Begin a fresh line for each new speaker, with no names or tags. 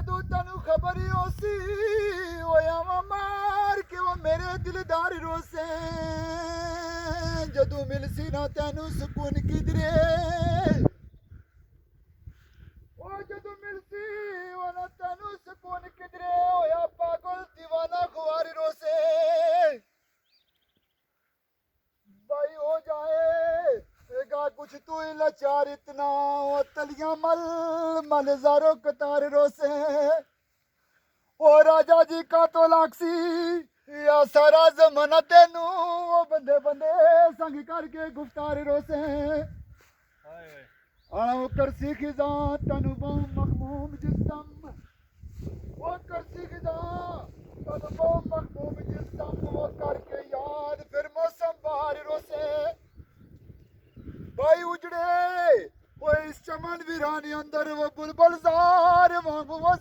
जदू तेनू खबर ही होसी होया वा मार के वो मेरे दिलदार रोसे जदू मिलसी ना तेनू सुकून किधरे ओ जदू मिलसी वो ना तेनू सुकून किधरे होया पागल दीवाना खुआरी रोसे भाई हो जाए गा कुछ तू ही लाचार इतना ओ तलियां मल मल जारो कतार रोसे ओ राजा जी का तो लाक्सी या सारा जमाना तेनू ओ बंदे बंदे संग करके गुफ्तार रोसे आओ करसी खिजा तनु बहु मखमूम जिस्म ओ करसी खिजा तनु बहु मखमूम जिस्म वो करके याद फिर मौसम बाहर रोसे भाई उजड़े वो इस चमन वीरानी अंदर वो बुलबुल जार वांगू वो